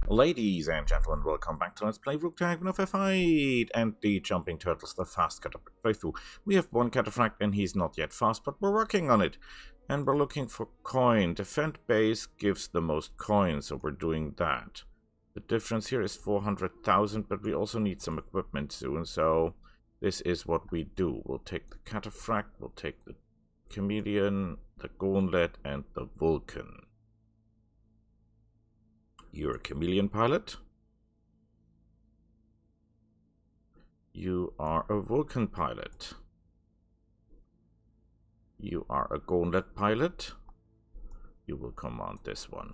Ladies and gentlemen, welcome back to Let's Play Roguetech with F8 and the Jumping Turtles, the fast cataphract playthrough. We have one cataphract and he's not yet fast, but we're working on it. And we're looking for coin. Defend base gives the most coins, so we're doing that. The difference here is 400,000, but we also need some equipment soon, so this is what we do. We'll take the cataphract, we'll take the chameleon, the gauntlet, and the vulcan. You're a chameleon pilot. You are a vulcan pilot. You are a gauntlet pilot. You will command this one.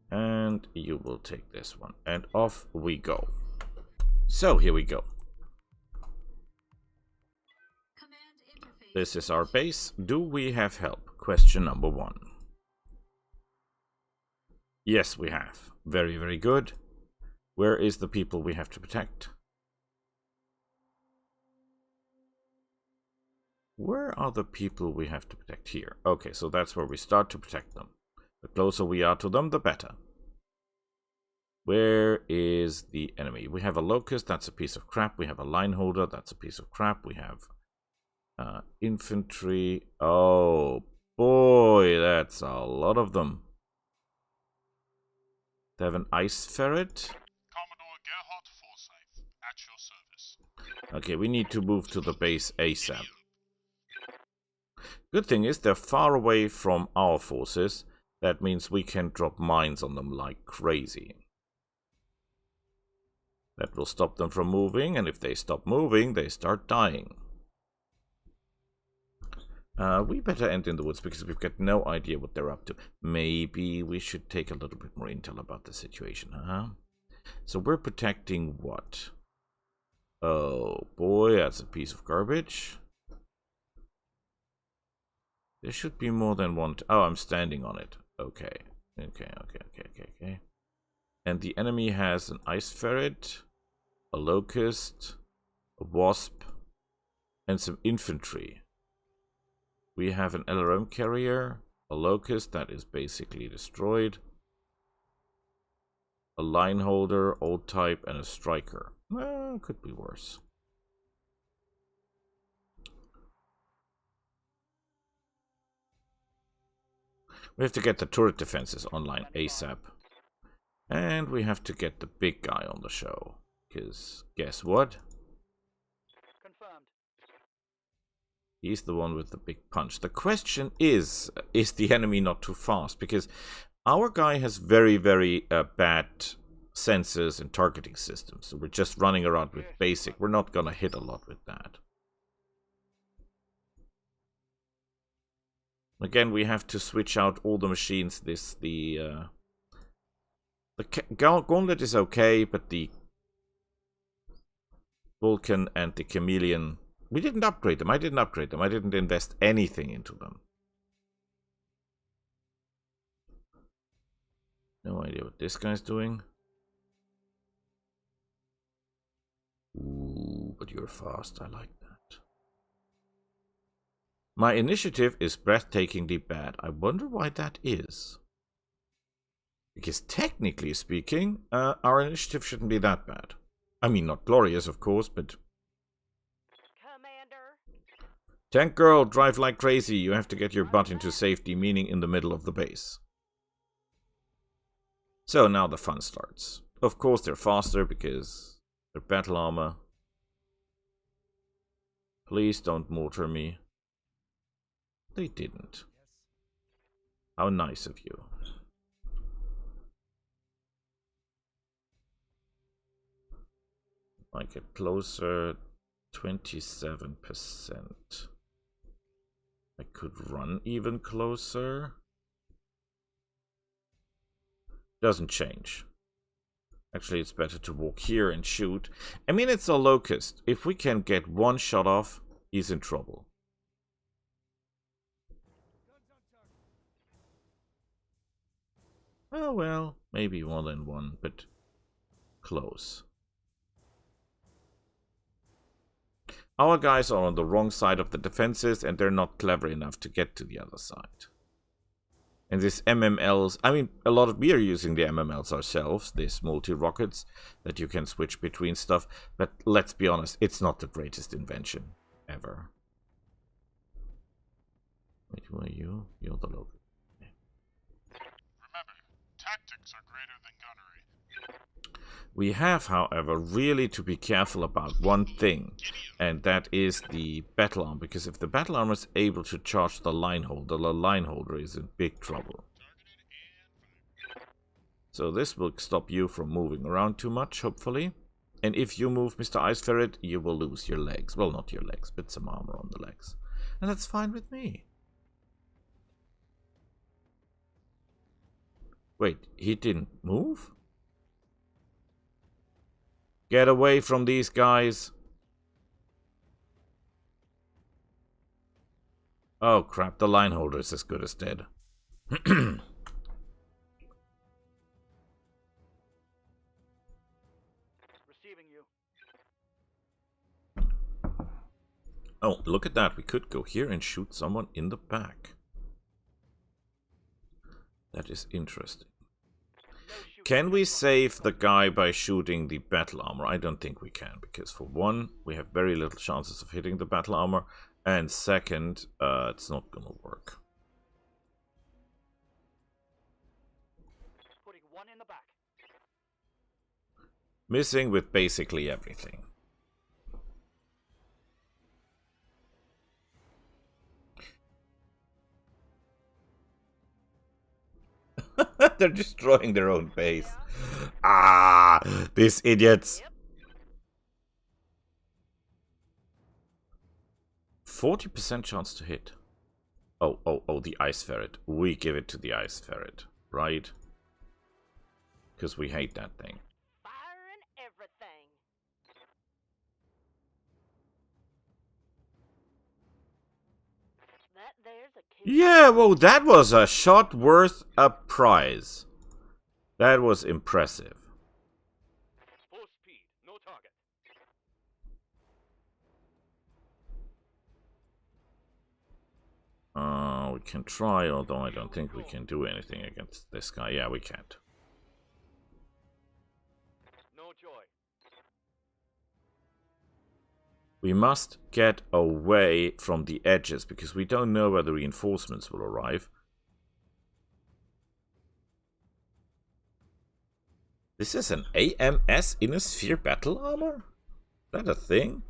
And you will take this one. And off we go. So here we go. This is our base. Do we have help? Question number 1. Yes, we have. Very, very good. Where is the people we have to protect? Where are the people we have to protect? Here. Okay, so that's where we start to protect them. The closer we are to them, the better. Where is the enemy? We have a locust, that's a piece of crap. We have a line holder, that's a piece of crap. We have infantry. Oh boy, that's a lot of them. They have an ice ferret. Commodore Gerhard Forsyth, at your service. Okay, we need to move to the base ASAP. Good thing is they're far away from our forces. That means we can drop mines on them like crazy. That will stop them from moving, and if they stop moving, they start dying. We better end in the woods because we've got no idea what they're up to. Maybe we should take a little bit more intel about the situation, huh? So we're protecting what? Oh boy, that's a piece of garbage. There should be more than one. Oh, I'm standing on it. Okay. Okay. And the enemy has an ice ferret, a locust, a wasp, and some infantry. We have an LRM carrier, a locust that is basically destroyed, a line holder, old type, and a striker. Well, could be worse. We have to get the turret defenses online ASAP. And we have to get the big guy on the show. Because guess what? Confirmed. He's the one with the big punch. The question is the enemy not too fast? Because our guy has very, very bad sensors and targeting systems. So we're just running around with basic. We're not going to hit a lot with that. Again, we have to switch out all the machines. The gauntlet is okay, but the vulcan and the chameleon, we didn't upgrade them. I didn't upgrade them. I didn't invest anything into them. No idea what this guy's doing. Ooh, but you're fast. I like that. My initiative is breathtakingly bad. I wonder why that is. Because technically speaking, our initiative shouldn't be that bad. I mean, not glorious, of course, but... Commander. Tank girl, drive like crazy. You have to get your butt into safety, meaning in the middle of the base. So now the fun starts. Of course, they're faster because they're battle armor. Please don't mortar me. They didn't. How nice of you. I get closer, 27%. I could run even closer. Doesn't change. Actually, it's better to walk here and shoot. I mean, it's a locust. If we can get one shot off, he's in trouble. Oh well, maybe more than one, but close. Our guys are on the wrong side of the defenses and they're not clever enough to get to the other side. And this MMLs, I mean, a lot of we are using the MMLs ourselves, these multi-rockets that you can switch between stuff. But let's be honest, it's not the greatest invention ever. Wait, who are you? You're the local. Remember, tactics are greater than gunnery. We have, however, really to be careful about one thing, and that is the battle armor, because if the battle armor is able to charge the line holder is in big trouble. So this will stop you from moving around too much, hopefully. And if you move, Mr. Ice Ferret, you will lose your legs. Well, not your legs, but some armor on the legs. And that's fine with me. Wait, he didn't move? Get away from these guys. Oh crap, the line holder is as good as dead. Receiving you. Oh, look at that. We could go here and shoot someone in the back. That is interesting. Can we save the guy by shooting the battle armor? I don't think we can, because for one, we have very little chances of hitting the battle armor, and second, it's not gonna work. Putting one in the back. Missing with basically everything. They're destroying their own base. Ah, these idiots. 40% chance to hit. Oh, the Ice Ferret. We give it to the Ice Ferret, right? Because we hate that thing. Fire and everything. That there's a kill. Yeah, well, that was a shot worth a prize. That was impressive. Full speed. No target. We can try, although I don't think we can do anything against this guy. Yeah, we can't. No joy. We must get away from the edges, because we don't know where the reinforcements will arrive. This is an AMS Inner Sphere battle armor? Is that a thing?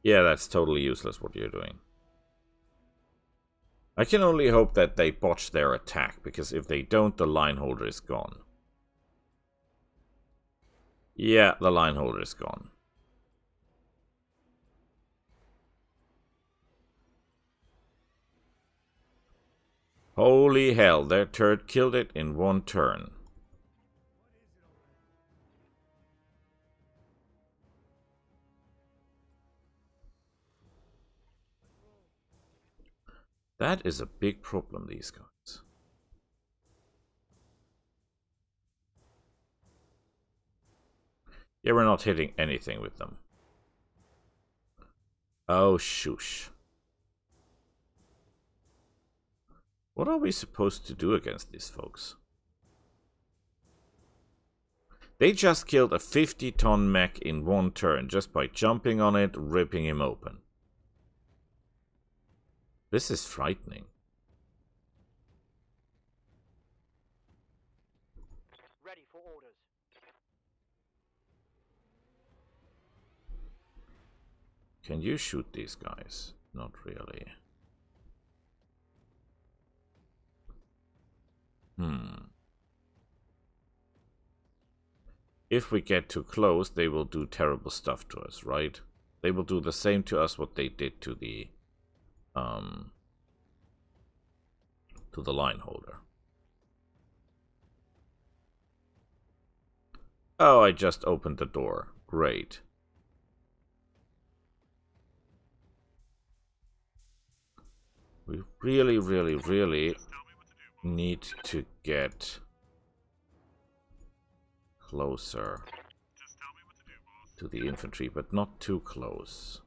Yeah, that's totally useless what you're doing. I can only hope that they botch their attack, because if they don't, the line holder is gone. Yeah, the line holder is gone. Holy hell, their turret killed it in one turn. That is a big problem, these guys. Yeah, we're not hitting anything with them. Oh, shoosh. What are we supposed to do against these folks? They just killed a 50-ton mech in one turn just by jumping on it, ripping him open. This is frightening. Ready for orders. Can you shoot these guys? Not really. If we get too close, they will do terrible stuff to us, right? They will do the same to us what they did to the line holder. Oh, I just opened the door. Great. We really, really, really need to get closer. Just to the infantry, but not too close.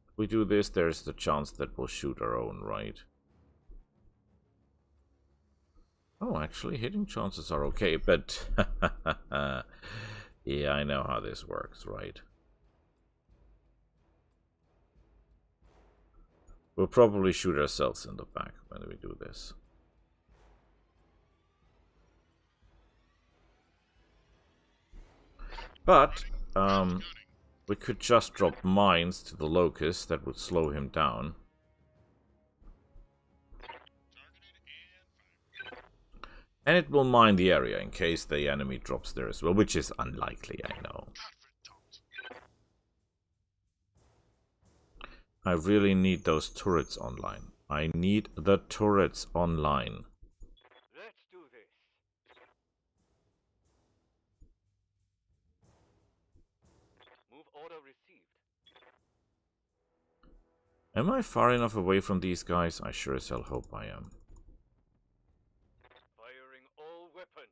If we do this, there's the chance that we'll shoot our own, right? Oh, actually, hitting chances are okay, but... yeah, I know how this works, right? We'll probably shoot ourselves in the back when we do this. But, we could just drop mines to the locust. That would slow him down. And it will mine the area in case the enemy drops there as well, which is unlikely, I know. I really need those turrets online. I need the turrets online. Let's do this. Move order received. Am I far enough away from these guys? I sure as hell hope I am. Firing all weapons.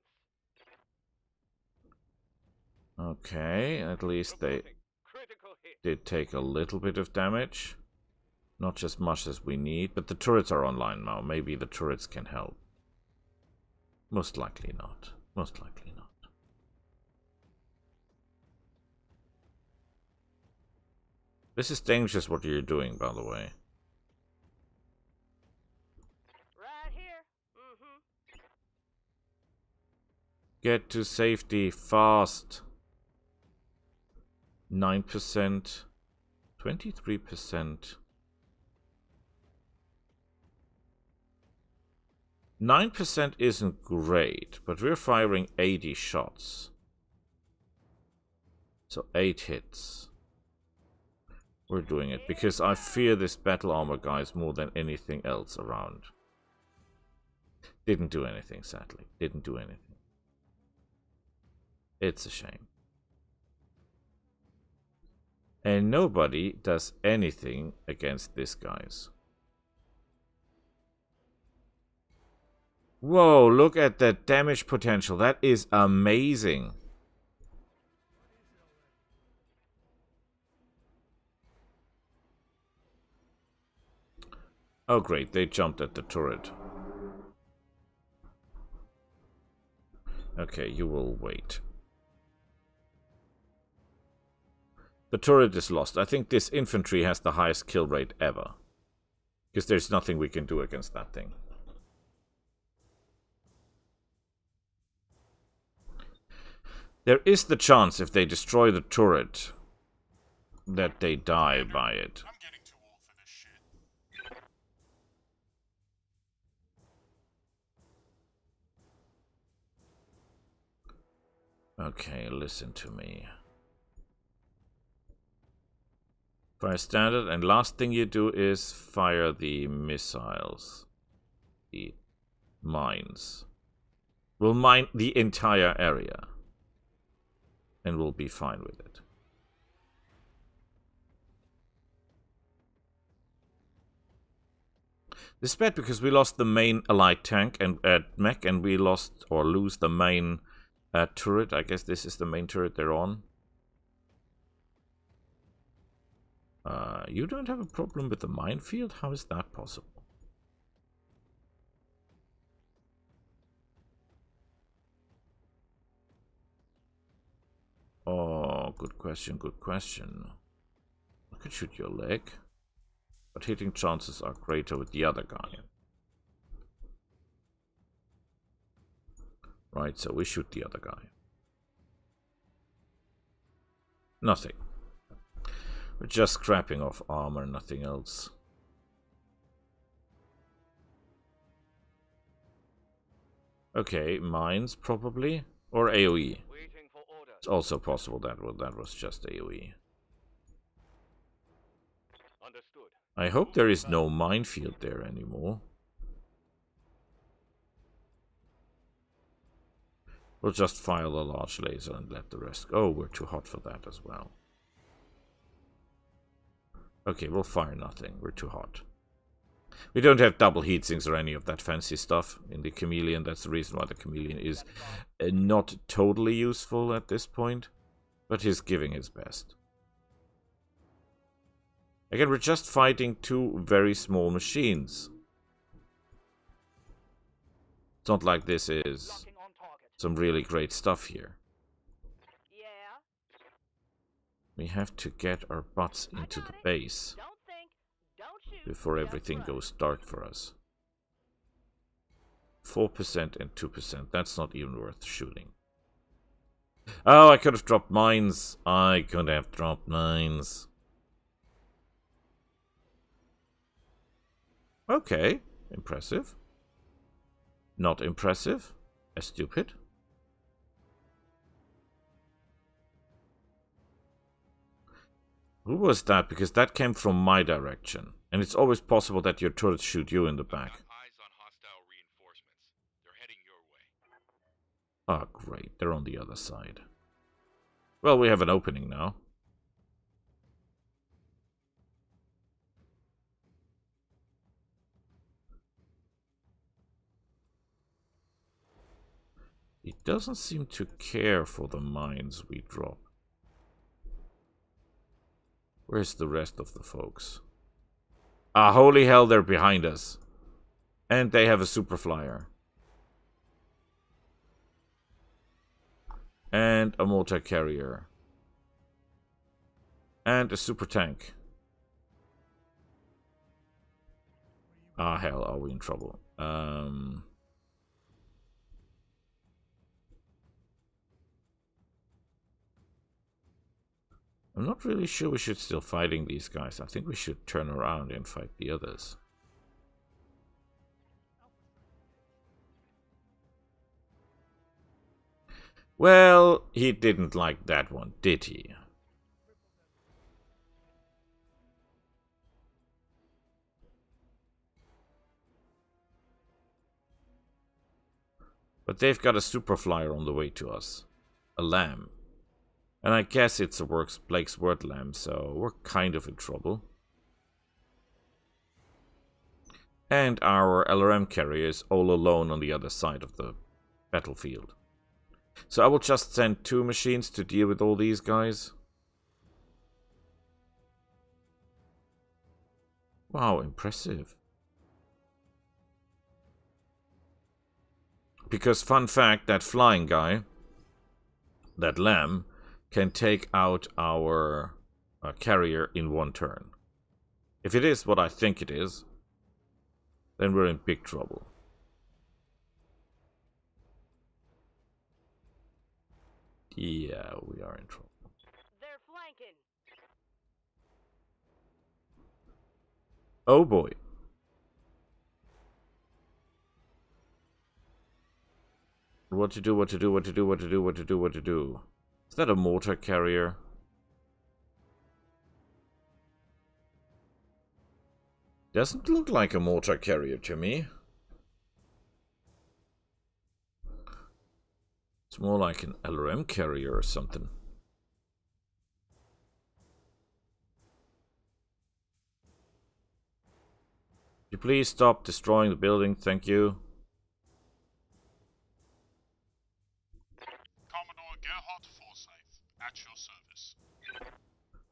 Okay, at least they Critical hit. did take a little bit of damage. Not just much as we need, but the turrets are online now. Maybe the turrets can help. Most likely not. Most likely not. This is dangerous what you're doing, by the way. Right here. Mm-hmm. Get to safety fast. 9%. 23%. 9% isn't great, but we're firing 80 shots. So 8 hits. We're doing it because I fear this battle armor guys more than anything else around. Didn't do anything, sadly. Didn't do anything. It's a shame. And nobody does anything against this guys. Whoa, look at that damage potential. That is amazing. Oh great, they jumped at the turret. Okay, you will wait. The turret is lost. I think this infantry has the highest kill rate ever. Because there's nothing we can do against that thing. There is the chance if they destroy the turret that they die by it. I'm getting too old for this shit. Okay, listen to me. Fire standard, and last thing you do is fire the missiles. The mines. We'll mine the entire area. And we'll be fine with it. This is bad because we lost the main allied tank and mech, and we lost or lose the main turret. I guess this is the main turret they're on. You don't have a problem with the minefield? How is that possible? Oh, good question, good question. I could shoot your leg, but hitting chances are greater with the other guy. Right, so we shoot the other guy. Nothing. We're just scrapping off armor, nothing else. Okay, mines probably, or AoE. Waiting for orders. It's also possible that was just AoE. Understood. I hope there is no minefield there anymore. We'll just fire the large laser and let the rest... Oh, we're too hot for that as well. Okay, we'll fire nothing. We're too hot. We don't have double heatsinks or any of that fancy stuff in the Chameleon. That's the reason why the Chameleon is not totally useful at this point. But he's giving his best. Again, we're just fighting two very small machines. It's not like this is some really great stuff here. Yeah. We have to get our butts into the base Don't think. Don't shoot. before just everything run. goes dark for us. 4% and 2%. That's not even worth shooting. Oh, I could have dropped mines. I could have dropped mines. Okay, impressive. Not impressive. Stupid. Who was that? Because that came from my direction. And it's always possible that your turrets shoot you in the back. Eyes on hostile reinforcements. They're heading your way. Ah, great. They're on the other side. Well, we have an opening now. He doesn't seem to care for the mines we drop. Where's the rest of the folks? Ah, holy hell, they're behind us. And they have a super flyer. And a mortar carrier. And a super tank. Ah, hell, are we in trouble? I'm not really sure we should still fighting these guys. I think we should turn around and fight the others. Well, he didn't like that one, did he? But they've got a super flyer on the way to us. A lamb. And I guess it's a Blake's word lamb, so we're kind of in trouble. And our LRM carrier is all alone on the other side of the battlefield. So I will just send 2 machines to deal with all these guys. Wow, impressive. Because fun fact, that flying guy, that lamb, can take out our carrier in 1 turn. If it is what I think it is, then we're in big trouble. Yeah, we are in trouble. They're flanking. Oh boy. What to do, what to do, what to do, what to do, what to do, what to do. Is that a mortar carrier? Doesn't look like a mortar carrier to me. It's more like an LRM carrier or something. Could you please stop destroying the building? Thank you. Commodore Gerhard Forsyth, at your service.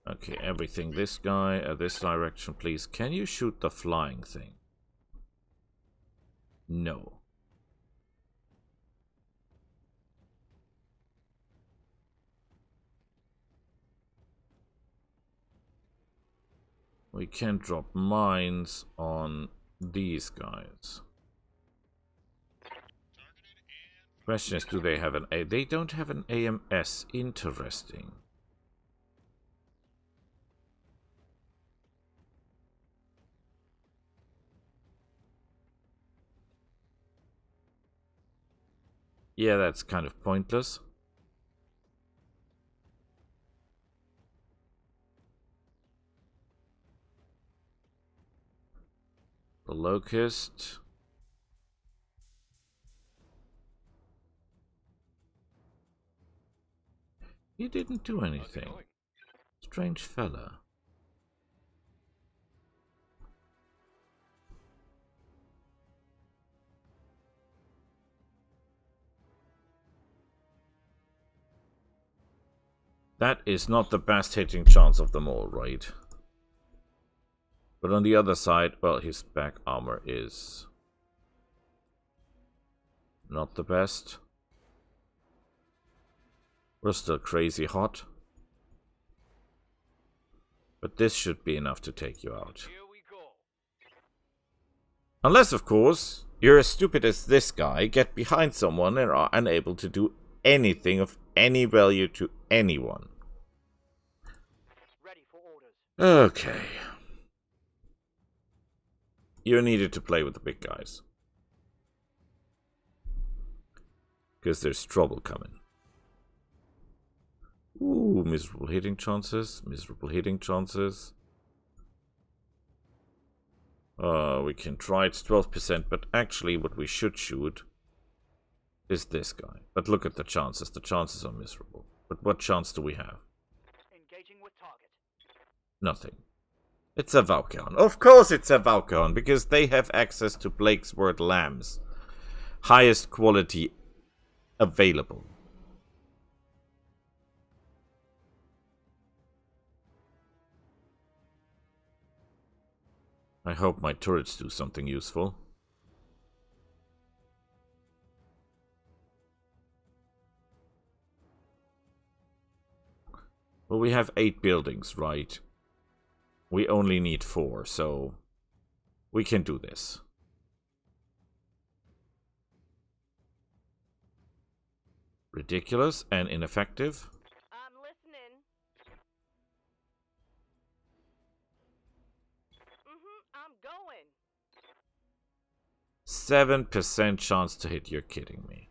Okay, everything. This guy, this direction, please. Can you shoot the flying thing? No. We can drop mines on these guys. Question is, do they have an A? They don't have an AMS. Interesting. Yeah, that's kind of pointless. The Locust. He didn't do anything. Strange fella. That is not the best hitting chance of them all, right? But on the other side, well, his back armor is not the best. We're still crazy hot. But this should be enough to take you out. Here we go. Unless, of course, you're as stupid as this guy, get behind someone and are unable to do anything of any value to anyone. Ready for orders. Okay. You needed to play with the big guys. Because there's trouble coming. Ooh, miserable hitting chances. Miserable hitting chances. We can try, it's 12%, but actually what we should shoot is this guy. But look at the chances. The chances are miserable. But what chance do we have? Engaging with target. Nothing. It's a Valkyrien. Of course it's a Valkyrien, because they have access to Blake's Word Lambs. Highest quality available. I hope my turrets do something useful. Well, we have 8 buildings, right? We only need 4, so we can do this. Ridiculous and ineffective. I'm listening. I'm going. 7% chance to hit, you're kidding me.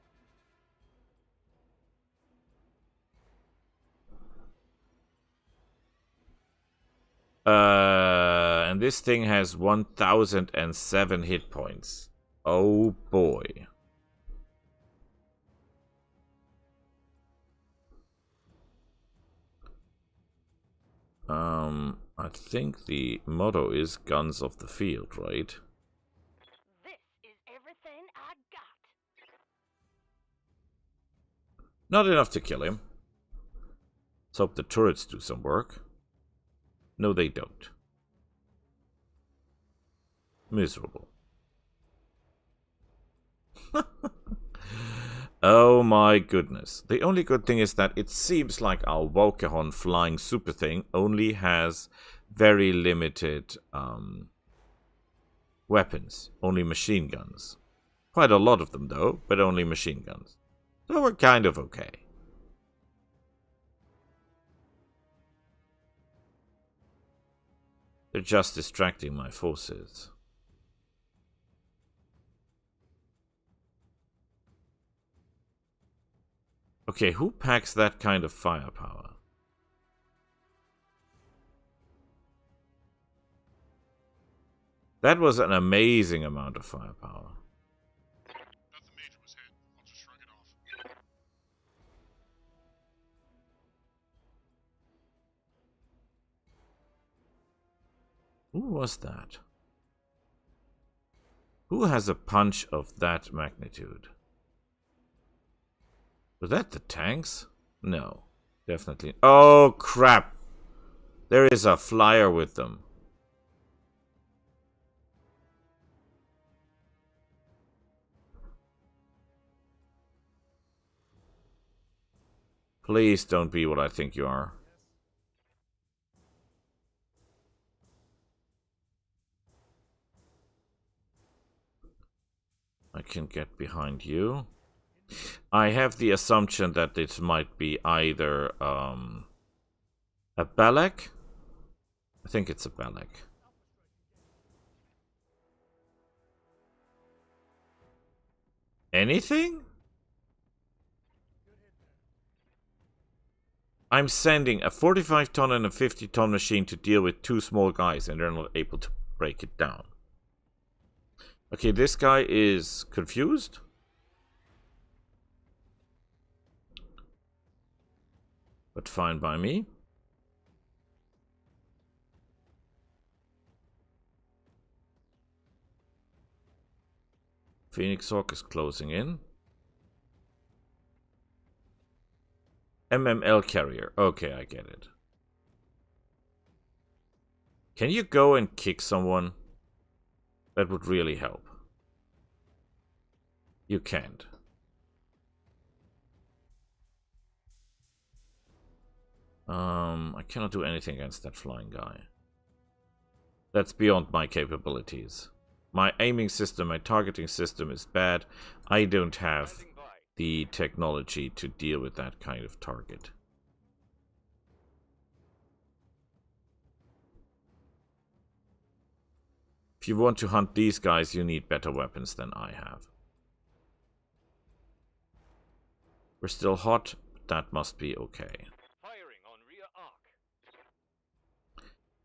And this thing has 1007 hit points. Oh boy. I think the motto is Guns of the Field, right? This is everything I got. Not enough to kill him. Let's hope the turrets do some work. No, they don't. Miserable. Oh my goodness. The only good thing is that it seems like our Valkyrien flying super thing only has very limited weapons. Only machine guns. Quite a lot of them though, but only machine guns. So we're kind of okay. They're just distracting my forces. Okay, who packs that kind of firepower? That was an amazing amount of firepower. Nothing major was hit. I'll just shrug it off. Who was that? Who has a punch of that magnitude? Was that the tanks? No, definitely. Oh, crap. There is a flyer with them. Please don't be what I think you are. I can get behind you. I have the assumption that it might be either a Battletech. I think it's a Battletech. Anything? I'm sending a 45-ton and a 50-ton machine to deal with 2 small guys, and they're not able to break it down. Okay, this guy is confused. But fine by me. Phoenix Hawk is closing in. MML carrier. Okay, I get it. Can you go and kick someone? That would really help. You can't. I cannot do anything against that flying guy. That's beyond my capabilities. My aiming system, my targeting system is bad. I don't have the technology to deal with that kind of target. If you want to hunt these guys, you need better weapons than I have. We're still hot, but that must be okay. Firing on rear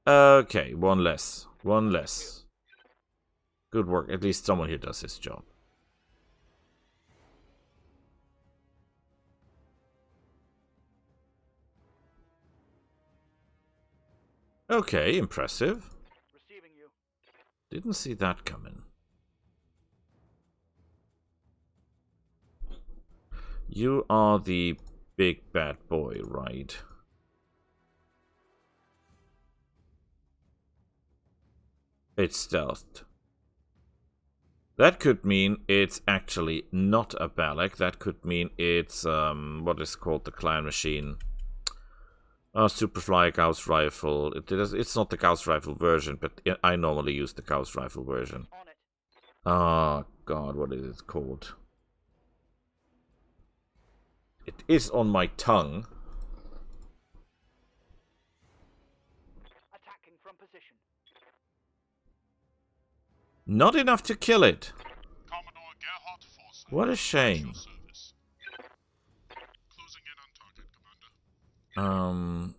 arc. Okay, one less. One less. Good work. At least someone here does his job. Okay, impressive. Receiving you. Didn't see that coming. You are the big bad boy, right? It's stealthed. That could mean it's actually not a Balak. That could mean it's what is called the clan machine. Superfly Gauss rifle. It's not the Gauss rifle version, but I normally use the Gauss rifle version. On it. Oh god, what is it called? It is on my tongue. Attacking from position. Not enough to kill it. Commodore Gerhardt Forsyth. What a At shame. your service. Closing in on target, Commander.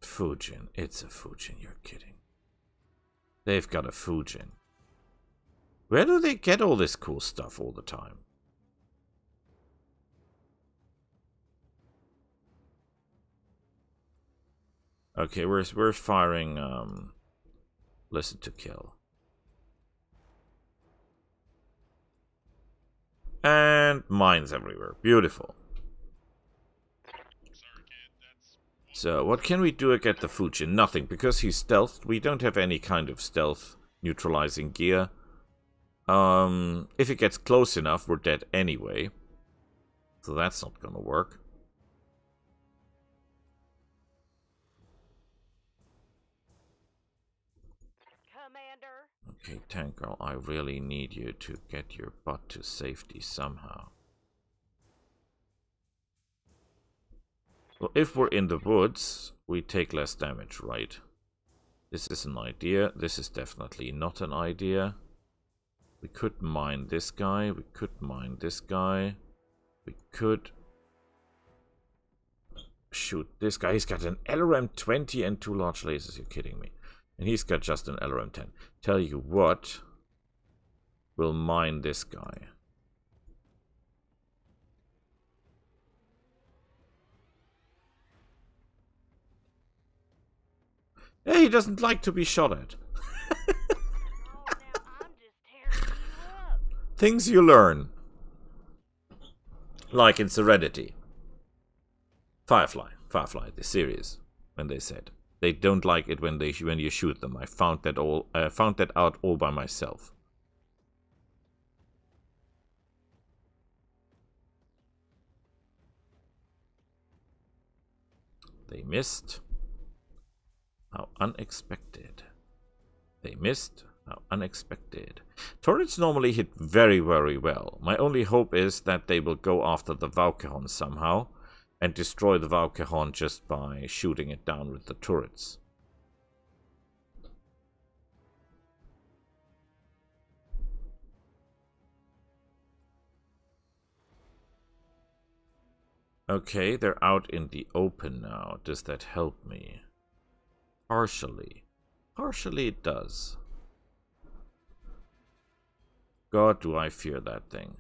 Fujin. It's a Fujin, you're kidding. They've got a Fujin. Where do they get all this cool stuff all the time? Okay, we're firing listen to kill. And mines everywhere. Beautiful. So, what can we do against the Fujin? Nothing, because he's stealthed. We don't have any kind of stealth neutralizing gear. If it gets close enough, we're dead anyway. So that's not gonna work. Commander. Okay, Tank Girl, I really need you to get your butt to safety somehow. Well, if we're in the woods, we take less damage, right? This is an idea. This is definitely not an idea. We could mine this guy. We could mine this guy. We could shoot this guy. He's got an LRM-20 and 2 large lasers. You're kidding me. And he's got just an LRM-10. Tell you what. We'll mine this guy. Hey, he doesn't like to be shot at. Oh, now I'm just tearing you up. Things you learn. Like in Serenity. Firefly, the series, when they said they don't like it when you shoot them. I found that out all by myself. They missed. How unexpected. They missed. How unexpected. Turrets normally hit very, very well. My only hope is that they will go after the Valkehon somehow and destroy the Valkehon just by shooting it down with the turrets. Okay, they're out in the open now. Does that help me? Partially. Partially it does. God, do I fear that thing.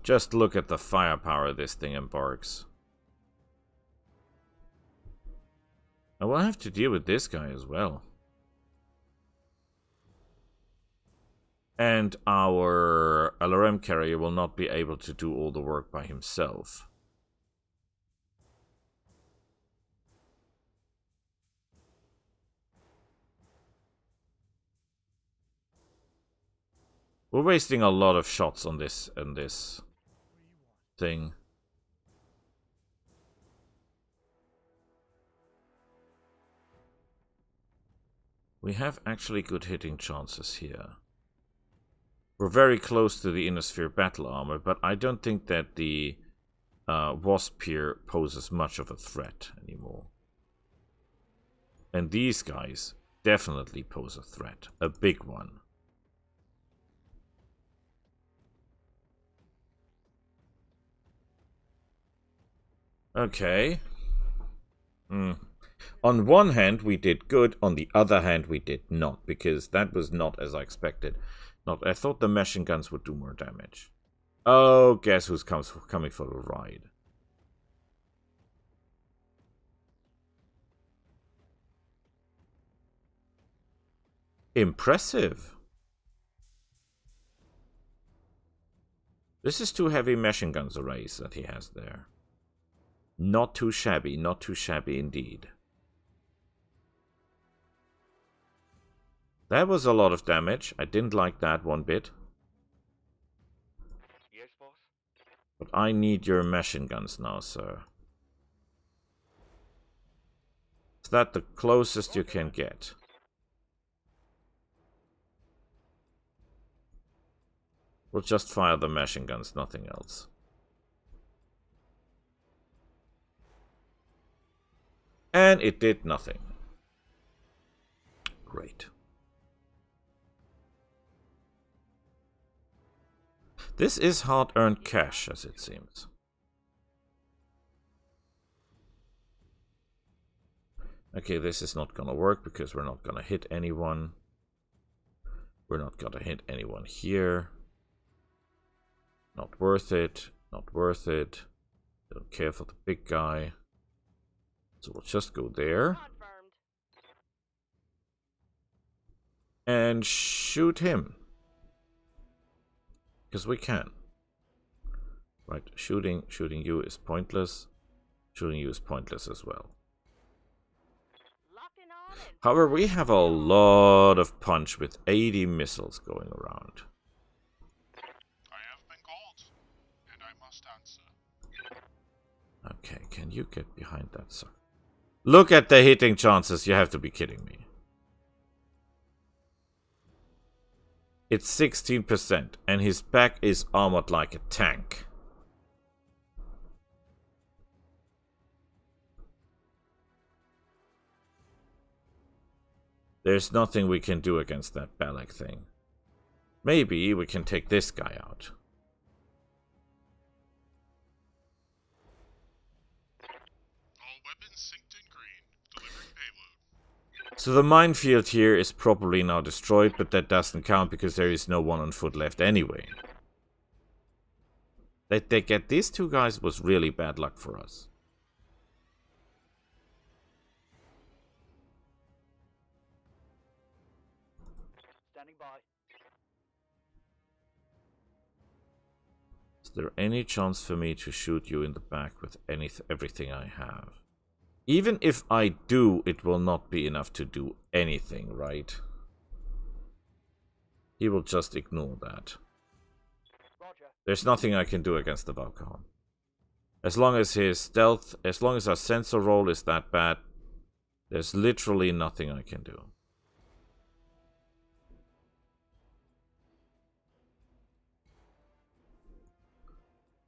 Just look at the firepower this thing embarks. I will have to deal with this guy as well. And our LRM carrier will not be able to do all the work by himself. We're wasting a lot of shots on this thing. We have actually good hitting chances here. We're very close to the Innosphere battle armor, but I don't think that the Wasp here poses much of a threat anymore. And these guys definitely pose a threat, a big one. Okay. On one hand, we did good. On the other hand, we did not, because that was not as I expected. I thought the machine guns would do more damage. Oh, guess who's coming for the ride? Impressive. This is 2 heavy machine guns arrays that he has there. Not too shabby indeed. That was a lot of damage. I didn't like that one bit. Yes, boss. But I need your machine guns now, sir. Is that the closest you can get? We'll just fire the machine guns, nothing else. And it did nothing. Great. This is hard-earned cash, as it seems. Okay, this is not gonna work because we're not gonna hit anyone. We're not gonna hit anyone here. Not worth it. Not worth it. Don't care for the big guy. So we'll just go there. Confirmed. And shoot him. Because we can. Right, shooting you is pointless. Shooting you is pointless as well. Locked and on and However, we have a lot of punch with 80 missiles going around. I have been called, and I must answer. Okay, can you get behind that sucker? Look at the hitting chances, you have to be kidding me. It's 16%, and his back is armored like a tank. There's nothing we can do against that Battletech thing. Maybe we can take this guy out. All weapons synced in green. Delivering payload. So the minefield here is probably now destroyed, but that doesn't count because there is no one on foot left anyway. That they get these 2 guys was really bad luck for us. Standing by. Is there any chance for me to shoot you in the back with everything I have? Even if I do, it will not be enough to do anything, right? He will just ignore that. Roger. There's nothing I can do against the Valkahon. As long as his stealth, as long as our sensor roll is that bad, there's literally nothing I can do.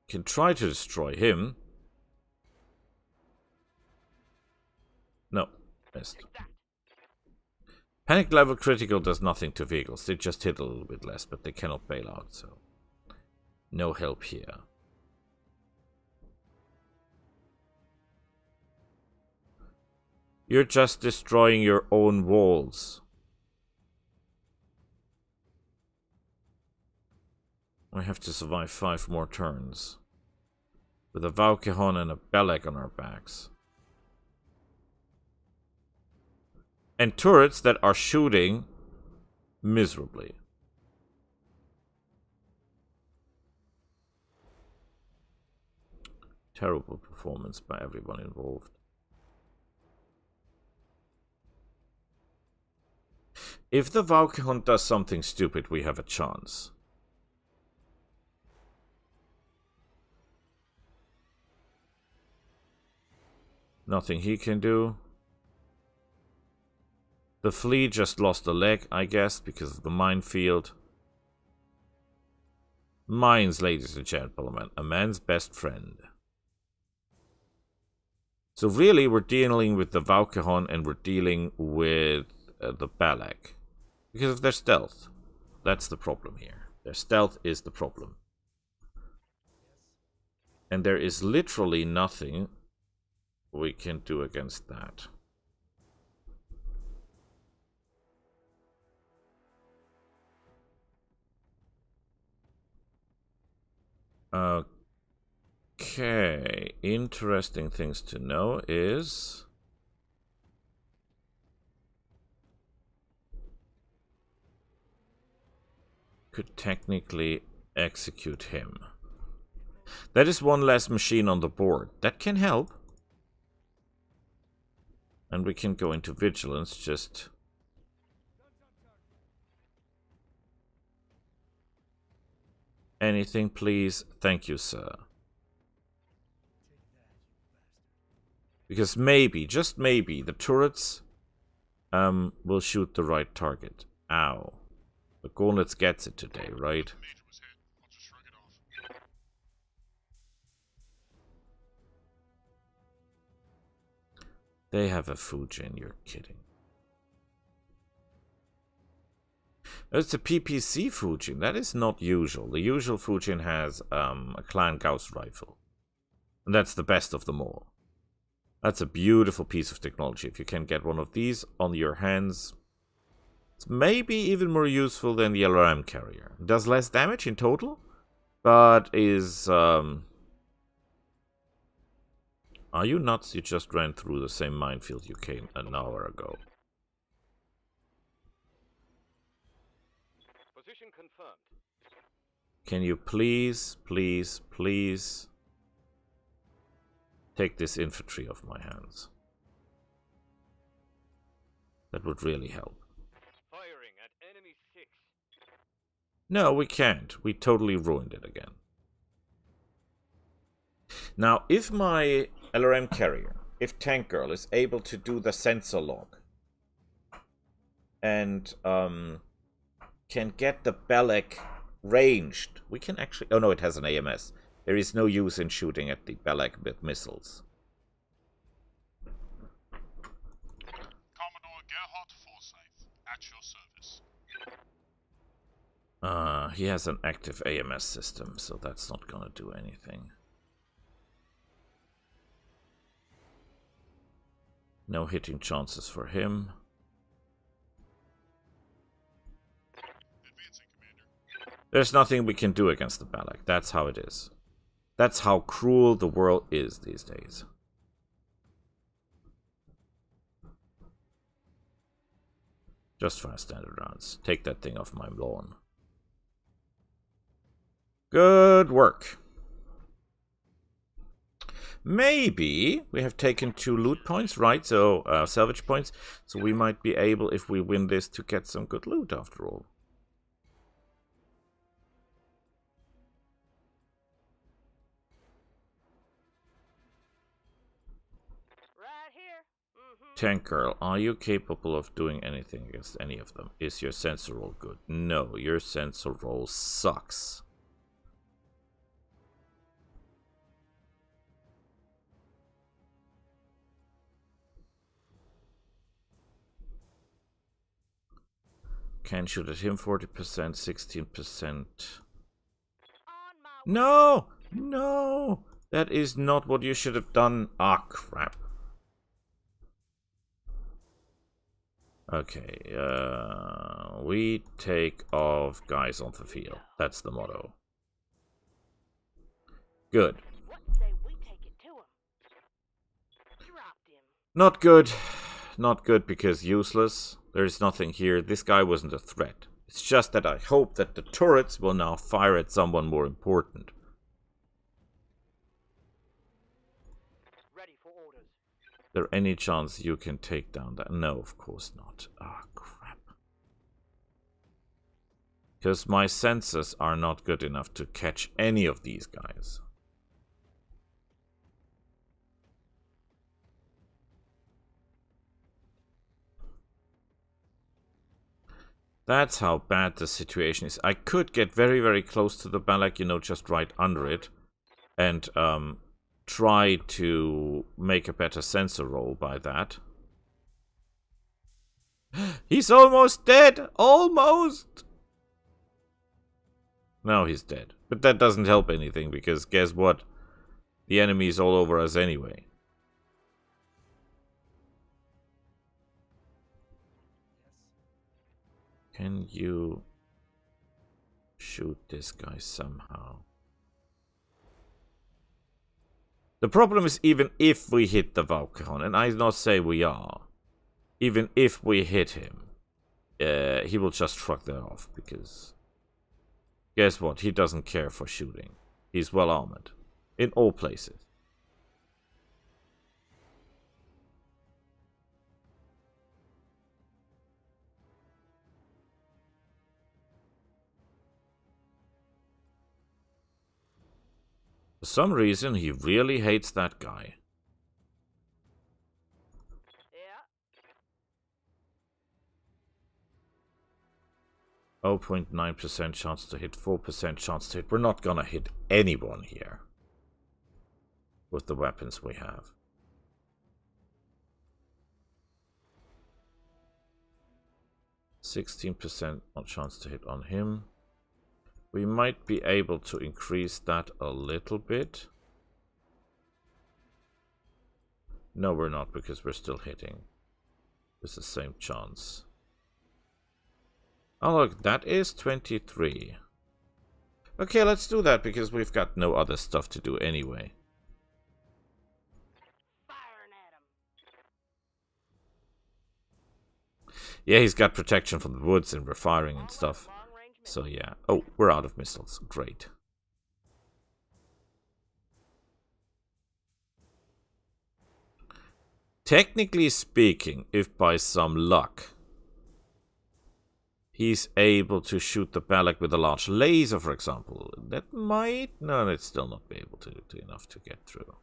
Can try to destroy him. No, missed. Take that. Panic level critical does nothing to vehicles. They just hit a little bit less, but they cannot bail out, so no help here. You're just destroying your own walls. I have to survive 5 more turns. With a Valkahon and a Battletech on our backs. And turrets that are shooting miserably. Terrible performance by everyone involved. If the Valkyrhund does something stupid, we have a chance. Nothing he can do. The flea just lost a leg, I guess, because of the minefield. Mines, ladies and gentlemen, a man's best friend. So really, we're dealing with the Valkyrhund and we're dealing with the Balak. Because of their stealth. That's the problem here. Their stealth is the problem. And there is literally nothing we can do against that. Okay, interesting things to know is could technically execute him. That is one less machine on the board. That can help. And we can go into vigilance, just... Anything, please? Thank you, sir. Because maybe, just maybe, the turrets will shoot the right target. Ow. The Gauntlets gets it today, right? They have a Fujin, you're kidding. It's a PPC Fujin, that is not usual. The usual Fujin has a Clan Gauss rifle. And that's the best of them all. That's a beautiful piece of technology. If you can get one of these on your hands, it's maybe even more useful than the LRM carrier. It does less damage in total, but is... Are you nuts? You just ran through the same minefield you came an hour ago. Position confirmed. Can you please, please, please take this infantry off my hands? That would really help. Firing at enemy 6. No, we can't. We totally ruined it again. Now, if my LRM carrier, if Tank Girl is able to do the sensor log and can get the Belek ranged, we can actually... Oh no, it has an AMS. There is no use in shooting at the Belek with missiles. Commodore Gerhard Forsyth, at your service. He has an active AMS system, so that's not gonna do anything. No hitting chances for him. Advancing, Commander. There's nothing we can do against the Balak. That's how it is. That's how cruel the world is these days. Just 5 standard rounds. Take that thing off my lawn. Good work. Maybe we have taken 2 loot points, right? So, salvage points. So we might be able, if we win this, to get some good loot after all. Right here. Tank Girl, are you capable of doing anything against any of them? Is your sensor roll good? No, your sensor roll sucks. Can shoot at him 40%, 16%. No! No! That is not what you should have done. Ah, crap. Okay, we take off guys on the field. That's the motto. Good. What say we take it to him? Dropped him. Not good. Not good because useless. There is nothing here. This guy wasn't a threat. It's just that I hope that the turrets will now fire at someone more important. there any chance you can take down that? No, of course not. Ah, crap. Because my sensors are not good enough to catch any of these guys. That's how bad the situation is. I could get very, very close to the Balak, you know, just right under it. And try to make a better sensor roll by that. He's almost dead! Almost! Now he's dead. But that doesn't help anything, because guess what? The enemy is all over us anyway. Can you shoot this guy somehow? The problem is, even if we hit the Valkyron, and I do not say we are, even if we hit him, he will just shrug that off, because guess what? He doesn't care for shooting. He's well armored. In all places. For some reason, he really hates that guy. Yeah. 0.9% chance to hit, 4% chance to hit. We're not gonna hit anyone here. With the weapons we have. %16% chance to hit on him. We might be able to increase that a little bit. No, we're not, because we're still hitting. It's the same chance. Oh, look, that is 23. Okay, let's do that, because we've got no other stuff to do anyway. Firing at him. Yeah, he's got protection from the woods, and we're firing and stuff. So yeah. Oh, we're out of missiles. Great. Technically speaking, if by some luck he's able to shoot the Balak with a large laser, for example, that might... No, it's still not be able to do enough to get through.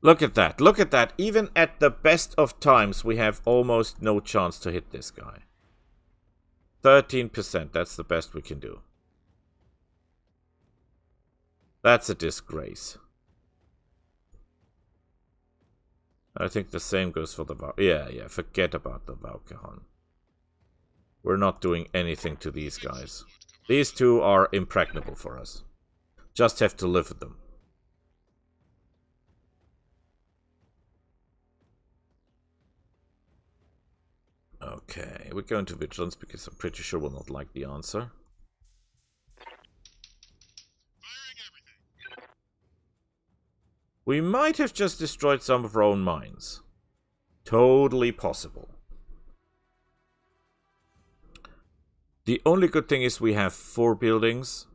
Look at that. Look at that. Even at the best of times, we have almost no chance to hit this guy. 13%. That's the best we can do. That's a disgrace. I think the same goes for the... Yeah. Forget about the Valkyron. We're not doing anything to these guys. These two are impregnable for us. Just have to live with them. Okay, we go into vigilance because I'm pretty sure we'll not like the answer. We might have just destroyed some of our own mines. Totally possible. The only good thing is we have 4 buildings,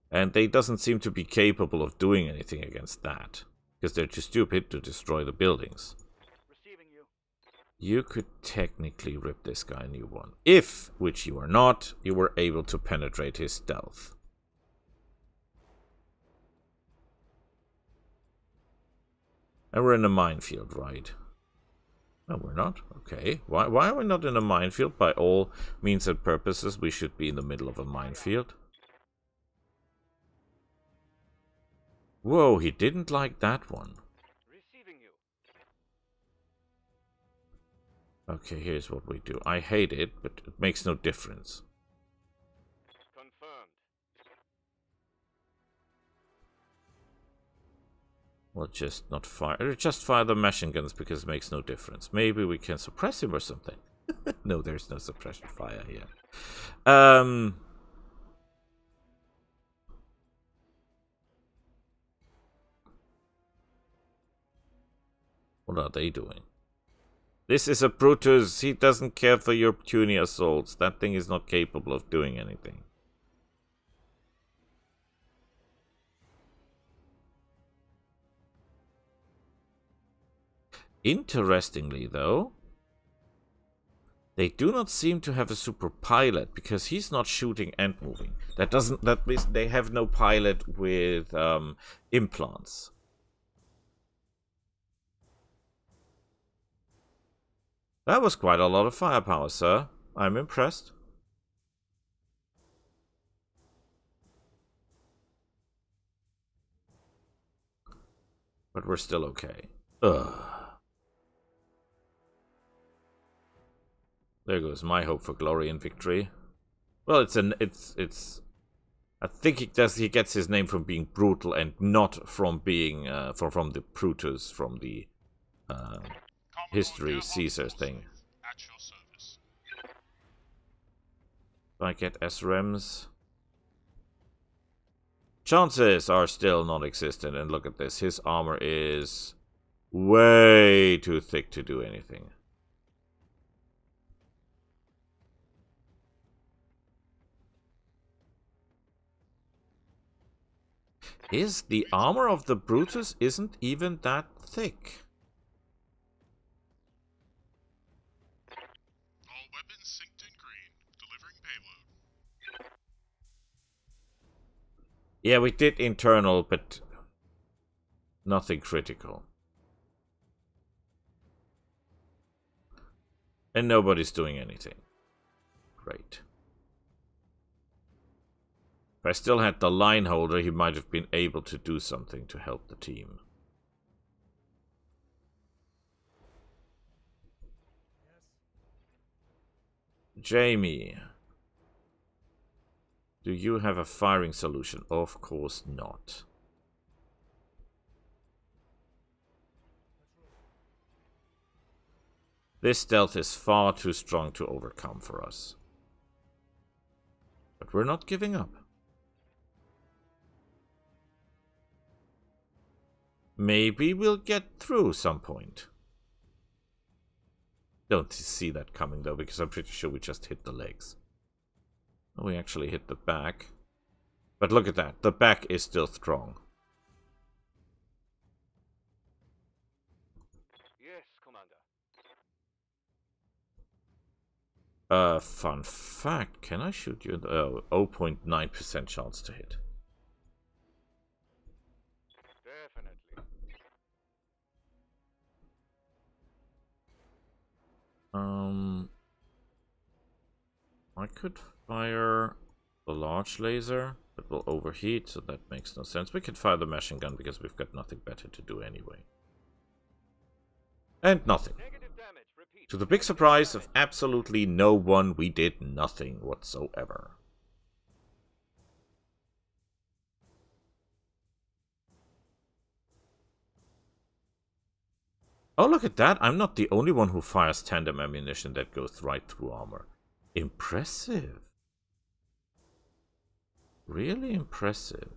and they doesn't seem to be capable of doing anything against that, because they're too stupid to destroy the buildings. You could technically rip this guy a new one. If, which you are not, you were able to penetrate his stealth. And we're in a minefield, right? No, we're not. Okay. Why are we not in a minefield? By all means and purposes, we should be in the middle of a minefield. Whoa, he didn't like that one. Okay, here's what we do. I hate it, but it makes no difference. Confirmed. We'll just not fire. Just fire the machine guns because it makes no difference. Maybe we can suppress him or something. No, there's no suppression fire here. What are they doing? This is a Brutus. He doesn't care for your puny assaults. That thing is not capable of doing anything. Interestingly, though, they do not seem to have a super pilot because he's not shooting and moving. That means they have no pilot with implants. That was quite a lot of firepower, sir. I'm impressed. But we're still okay. Ugh. There goes my hope for glory and victory. Well, it's. I think he gets his name from being brutal and not from being from the Brutus from the history Caesar thing. At your service. If I get SREMs. Chances are still non-existent, and look at this. His armor is way too thick to do anything. The armor of the Brutus isn't even that thick. All weapons synced in green. Delivering payload. Yeah, we did internal, but nothing critical. And nobody's doing anything. Great. If I still had the line holder, he might have been able to do something to help the team. Jamie. Do you have a firing solution? Of course not. This stealth is far too strong to overcome for us. But we're not giving up. Maybe we'll get through some point. Don't see that coming though, because I'm pretty sure we just hit the legs. Oh, we actually hit the back. But look at that, the back is still strong. Yes, Commander. Fun fact, can I shoot you? 0.9% chance to hit. Definitely. I could fire the large laser, but will overheat, so that makes no sense. We could fire the machine gun because we've got nothing better to do anyway. And nothing. Negative damage. Repeat. To the big surprise of absolutely no one, we did nothing whatsoever. Oh, look at that. I'm not the only one who fires tandem ammunition that goes right through armor. Impressive. Really impressive.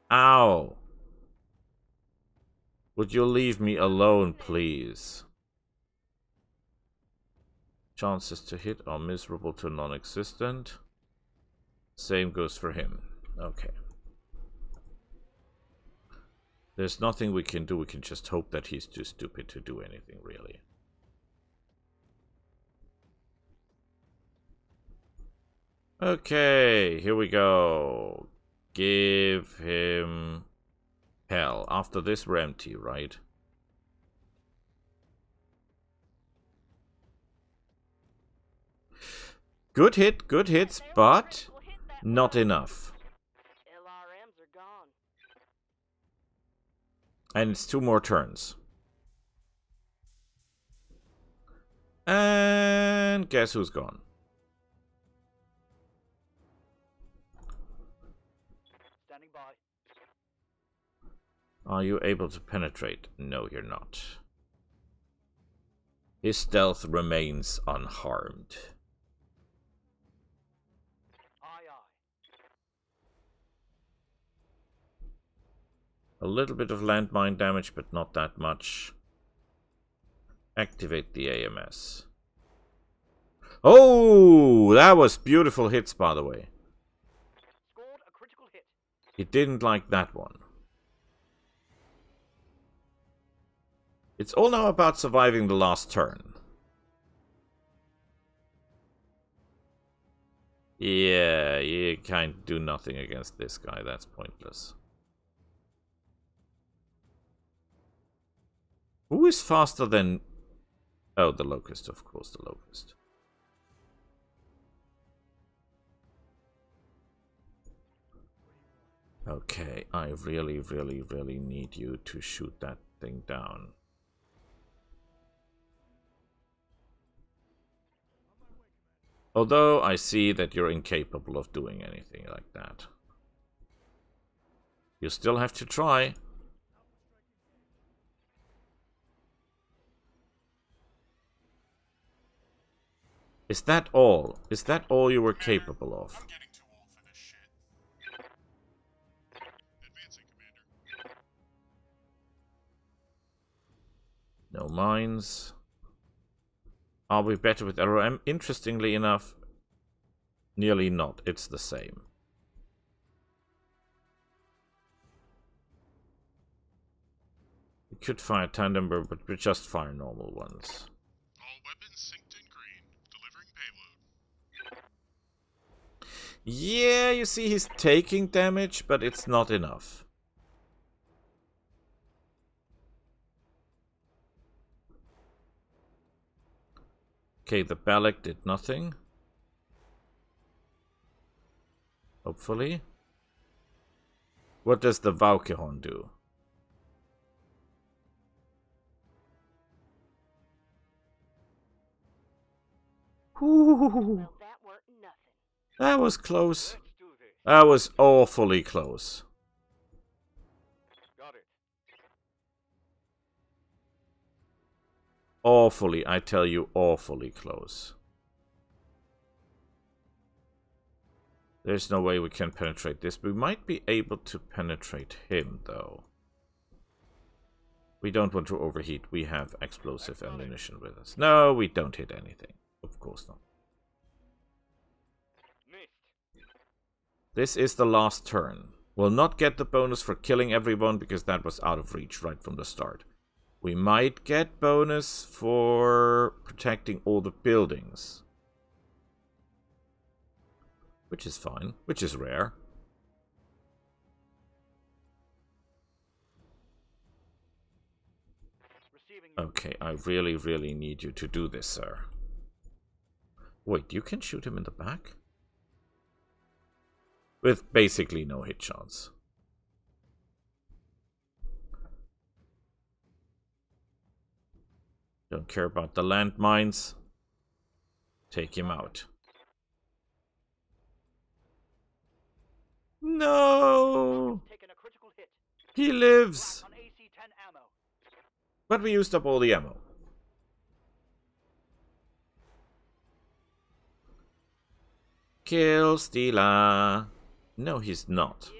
Ow. Would you leave me alone, please? Chances to hit are miserable to non-existent. Same goes for him. Okay. There's nothing we can do. We can just hope that he's too stupid to do anything, really. Okay, here we go. Give him hell. After this, we're empty, right? Good hits, but not enough. LRMs are gone. And it's 2 more turns. And guess who's gone? Standing by. Are you able to penetrate? No, you're not. His stealth remains unharmed. Aye, aye. A little bit of landmine damage, but not that much. Activate the AMS. Oh, that was beautiful hits, by the way. Scored a critical hit. He didn't like that one. It's all now about surviving the last turn. Yeah, you can't do nothing against this guy. That's pointless. Who is faster than... Oh, the Locust, of course, the Locust. Okay, I really, really, really need you to shoot that thing down. Although I see that you're incapable of doing anything like that. You still have to try. Is that all? Is that all you were capable of? I'm getting too old for this shit. Advancing, Commander. No mines. Are we better with ROM? Interestingly enough, nearly not. It's the same. We could fire tandem, but we just fire normal ones. All weapons synced in green. Delivering payload. Yeah, you see he's taking damage, but it's not enough. Okay, the Battletech did nothing. Hopefully. What does the Valkyhorn do? Ooh, Well, that weren't nothing. that was close. Let's do this. That was awfully close. Got it. Awfully, I tell you, awfully close. There's no way we can penetrate this. We might be able to penetrate him, though. We don't want to overheat. We have explosive ammunition with us. No, we don't hit anything. Of course not. Missed. This is the last turn. We'll not get the bonus for killing everyone because that was out of reach right from the start. We might get bonus for protecting all the buildings. Which is fine. Which is rare. Receiving. Okay, I really, really need you to do this, sir. Wait, you can shoot him in the back? With basically no hit chance. Don't care about the landmines. Take him out. No! Taking a critical hit. He lives! On AC-10 ammo. But we used up all the ammo. Kill Steela. No, he's not. Yeah.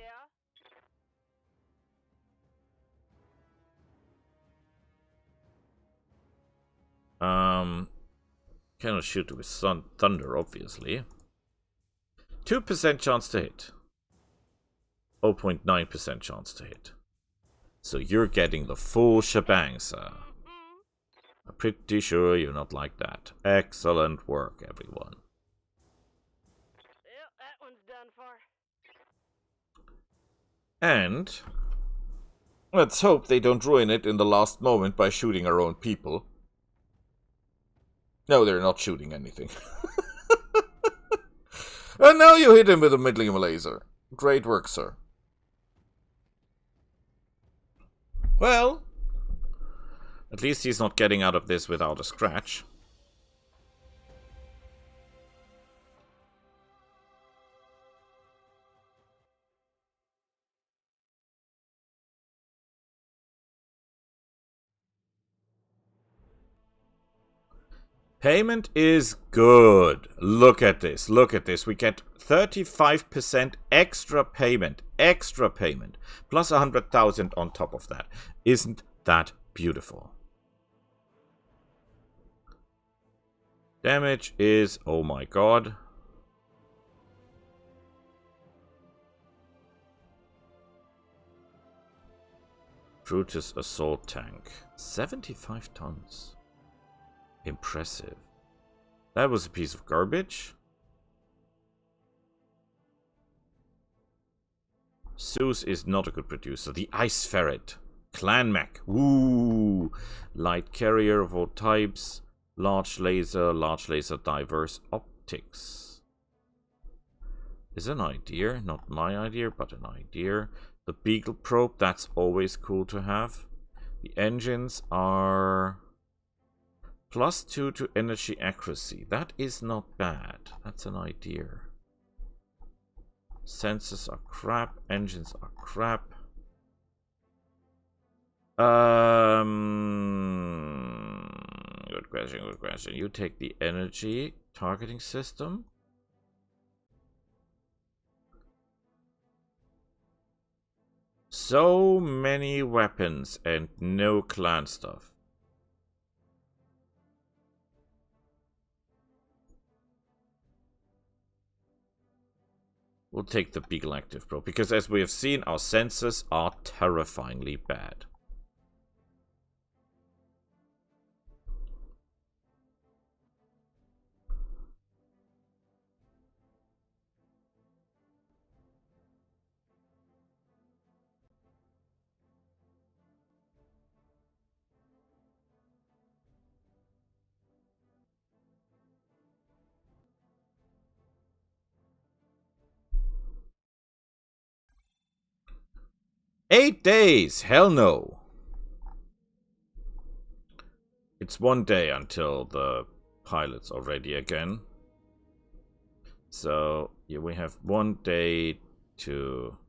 Cannot shoot with thunder, obviously. 2% chance to hit. 0.9% chance to hit. So you're getting the full shebang, sir. I'm pretty sure you're not like that. Excellent work, everyone. Well, that one's done for. And let's hope they don't ruin it in the last moment by shooting our own people. No, they're not shooting anything. And now you hit him with a middling laser. Great work, sir. Well, at least he's not getting out of this without a scratch. Payment is good. Look at this. Look at this. We get 35% extra payment extra payment. Plus 100,000 on top of that. Isn't that beautiful? Damage is, oh my god. Brutus assault tank. 75 tons. Impressive. That was a piece of garbage. Zeus is not a good producer. The Ice Ferret. Clan Mech. Ooh. Light carrier of all types. Large laser, diverse optics. Is an idea. Not my idea, but an idea. The Beagle probe, that's always cool to have. The engines are +2 to energy accuracy. That is not bad. That's an idea. Sensors are crap. Engines are crap. Good question, good question. You take the energy targeting system. So many weapons and no clan stuff. We'll take the Beagle Active Probe, because as we have seen, our sensors are terrifyingly bad. "8 days! Hell no!" It's 1 day until the pilots are ready again. So, yeah, we have 1 day to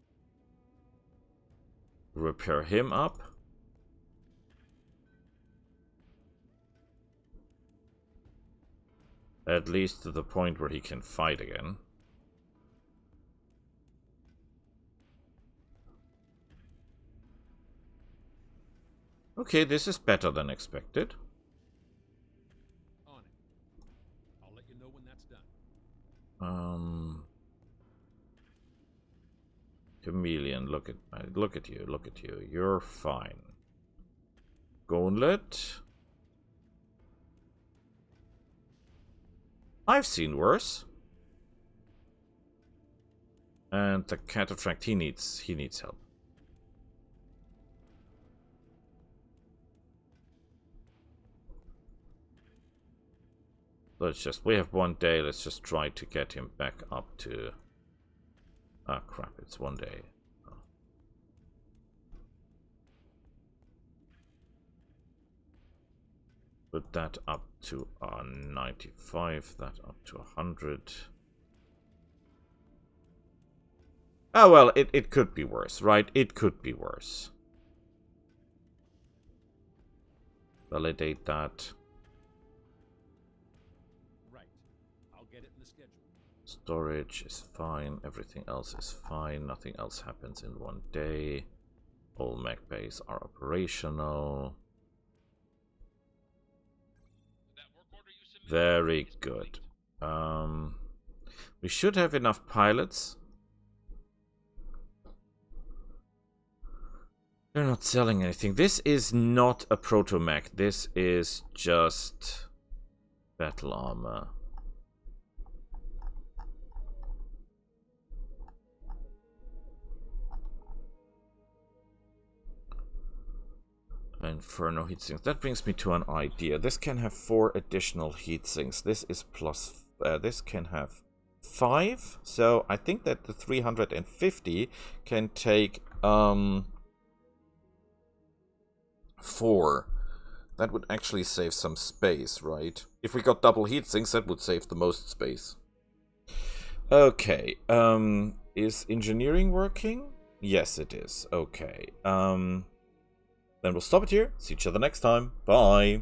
repair him up. At least to the point where he can fight again. Okay, this is better than expected. On it. I'll let you know when that's done. Chameleon, look at you. You're fine. Gauntlet. I've seen worse. And the Cataphract, he needs help. We have 1 day, let's just try to get him back up to... Ah, crap, it's 1 day. Oh. Put that up to 95, that up to 100. Oh, well, it could be worse, right? It could be worse. Validate that. Storage is fine, everything else is fine, nothing else happens in 1 day. All mech bays are operational. Very good. We should have enough pilots. They're not selling anything. This is not a proto mech, this is just battle armor. Inferno heatsinks. That brings me to an idea. This can have 4 additional heatsinks. This is plus. This can have 5. So I think that the 350 can take 4. That would actually save some space, right? If we got double heatsinks, that would save the most space. Okay. Is engineering working? Yes, it is. Okay. Then we'll stop it here. See each other next time. Bye.